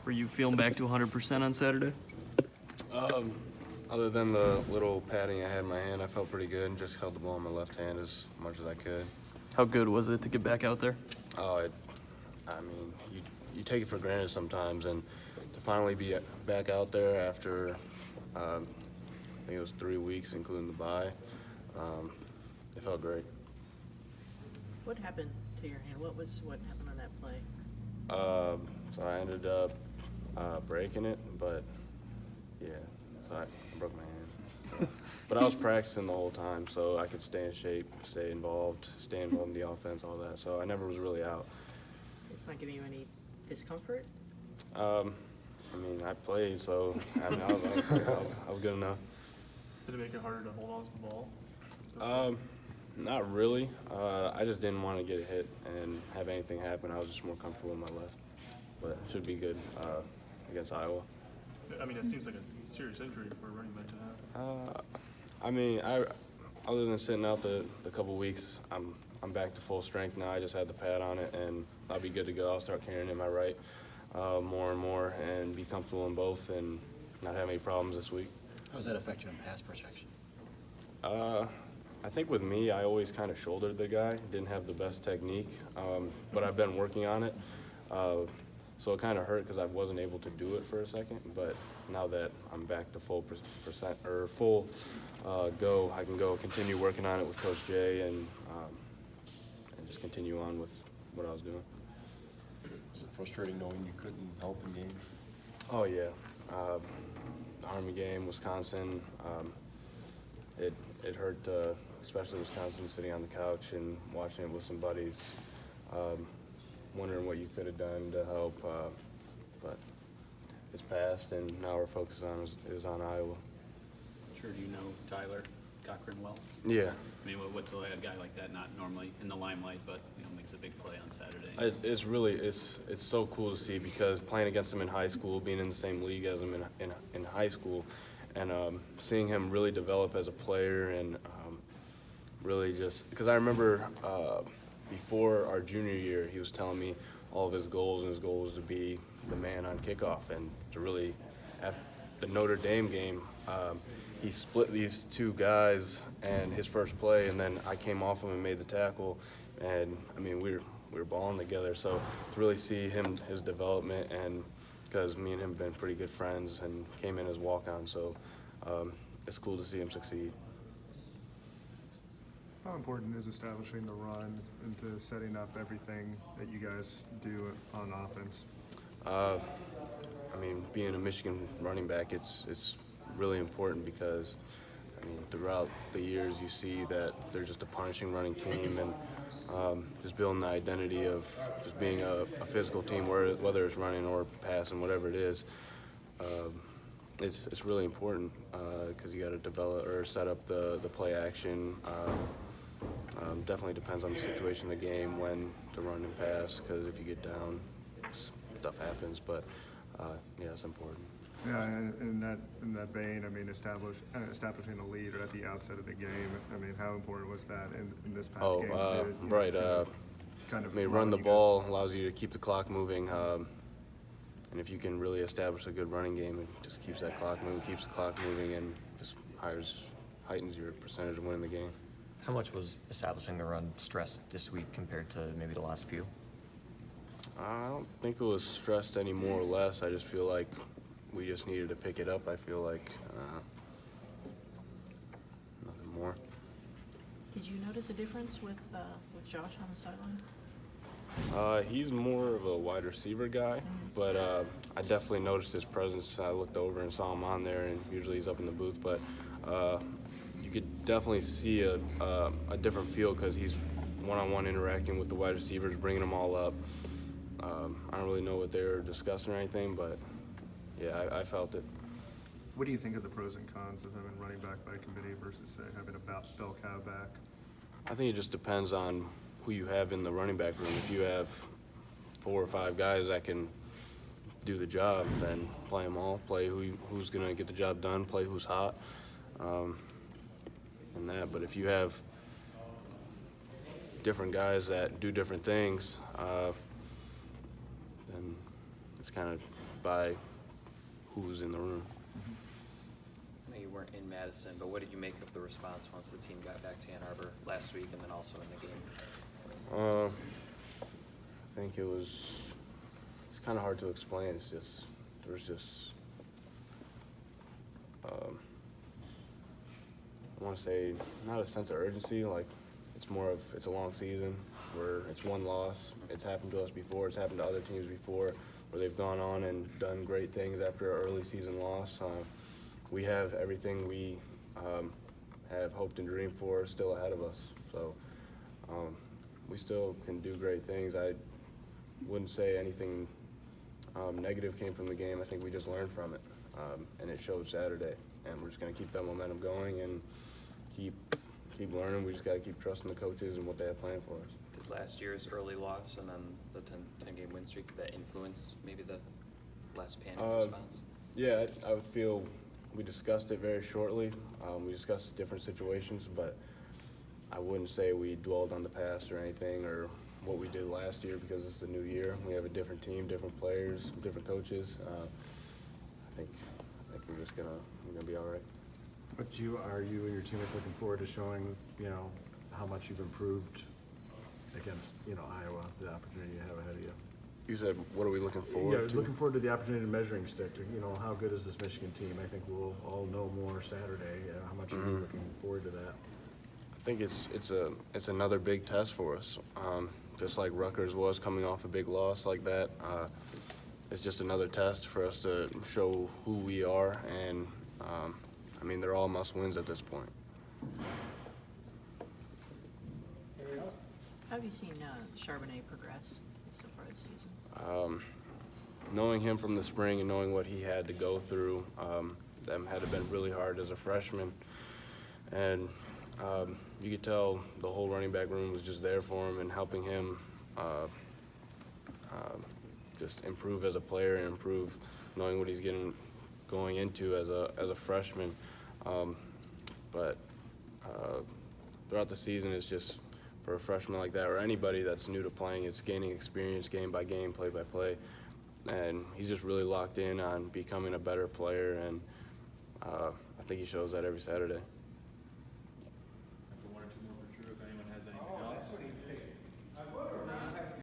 Were you feeling back to 100% on Saturday? Other than the little padding I had in my hand, I felt pretty good and just held the ball in my left hand as much as I could. How good was it to get back out there? I mean, you take it for granted sometimes, and to finally be back out there after, I think it was 3 weeks, including the bye, it felt great. What happened to your hand? What happened on that play? So I ended up breaking it, but yeah, so I broke my hand. So. But I was practicing the whole time, so I could stay in shape, stay involved in the offense, all that. So I never was really out. It's not giving you any discomfort? I mean, I played, so I mean, I was good enough. Did it make it harder to hold on to the ball? Not really. I just didn't want to get hit and have anything happen. I was just more comfortable with my left. But it should be good against Iowa. I mean, it seems like a serious injury for a running back to have. I mean, other than sitting out the couple weeks, I'm back to full strength now. I just had the pad on it, and I'll be good to go. I'll start carrying in my right more and more and be comfortable in both and not have any problems this week. How does that affect you in pass protection? I think with me, I always kind of shouldered the guy. Didn't have the best technique, but I've been working on it. So it kind of hurt because I wasn't able to do it for a second. But now that I'm back to full go, I can go continue working on it with Coach Jay and just continue on with what I was doing. Is it frustrating knowing you couldn't help in games? Oh yeah, the Army game, Wisconsin. It hurt, especially Wisconsin, sitting on the couch and watching it with some buddies, wondering what you could have done to help. But it's passed, and now our focus is on Iowa. Sure, do you know Tyler Cochrane well? Yeah. I mean, what's a guy like that, not normally in the limelight, but makes a big play on Saturday? It's really so cool to see because playing against him in high school, being in the same league as him in high school, and seeing him really develop as a player and really just because I remember before our junior year, he was telling me all of his goals, and his goal was to be the man on kickoff and to really, at the Notre Dame game, he split these two guys and his first play, and then I came off him and made the tackle, and I mean we were balling together. So to really see his development, and because me and him have been pretty good friends and came in as walk-on, so it's cool to see him succeed. How important is establishing the run into setting up everything that you guys do on offense? I mean, being a Michigan running back, it's really important because, I mean, throughout the years you see that they're just a punishing running team, and just building the identity of just being a physical team, whether it's running or passing, whatever it is. It's really important because you got to develop or set up the play action. Definitely depends on the situation of the game, when to run and pass, because if you get down, stuff happens. But yeah, it's important. Yeah, and in that vein, I mean, establishing a lead at the outset of the game. I mean, how important was that in this past game? Right. Kind of I mean, run the ball allows you to keep the clock moving, and if you can really establish a good running game, it just keeps that clock moving, keeps the clock moving, and just heightens your percentage of winning the game. How much was establishing the run stressed this week compared to maybe the last few? I don't think it was stressed any more or less. I just feel like we just needed to pick it up. I feel like nothing more. Did you notice a difference with Josh on the sideline? He's more of a wide receiver guy, but I definitely noticed his presence. I looked over and saw him on there, and usually he's up in the booth, but you could definitely see a different feel because he's one-on-one interacting with the wide receivers, bringing them all up. I don't really know what they were discussing or anything, but yeah, I felt it. What do you think of the pros and cons of having running back by committee versus, say, having a bell cow back? I think it just depends on who you have in the running back room. If you have 4 or 5 guys that can do the job, then play them all. Play who's going to get the job done, play who's hot, and that. But if you have different guys that do different things, then it's kind of by who's in the room. I know you weren't in Madison, but what did you make of the response once the team got back to Ann Arbor last week and then also in the game? I think it's kind of hard to explain. It's just, there's just, I want to say not a sense of urgency, like it's more of, it's a long season where it's one loss. It's happened to us before, it's happened to other teams before where they've gone on and done great things after an early season loss. We have everything we have hoped and dreamed for still ahead of us. So we still can do great things. I wouldn't say anything negative came from the game. I think we just learned from it, and it showed Saturday. And we're just going to keep that momentum going and keep learning. We just got to keep trusting the coaches and what they have planned for us. Did last year's early loss and then the 10-game win streak, did that influence maybe the less panic response? Yeah, I would feel we discussed it very shortly. We discussed different situations, but I wouldn't say we dwelled on the past or anything or what we did last year because it's a new year. We have a different team, different players, different coaches. I think we're just gonna be all right. But are you and your teammates looking forward to showing, how much you've improved against, Iowa, the opportunity you have ahead of you? You said, what are we looking forward Yeah, to? looking forward to the opportunity to measuring stick. How good is this Michigan team? I think we'll all know more Saturday. How much are you looking forward to that? I think it's another big test for us. Just like Rutgers was coming off a big loss like that. It's just another test for us to show who we are, and they're all must-wins at this point. How have you seen Charbonnet progress so far this season? Knowing him from the spring and knowing what he had to go through, that had to been really hard as a freshman, and you could tell the whole running back room was just there for him and helping him just improve as a player and improve knowing what he's going into as a freshman. But throughout the season, it's just for a freshman like that or anybody that's new to playing, it's gaining experience game by game, play by play. And he's just really locked in on becoming a better player, and I think he shows that every Saturday.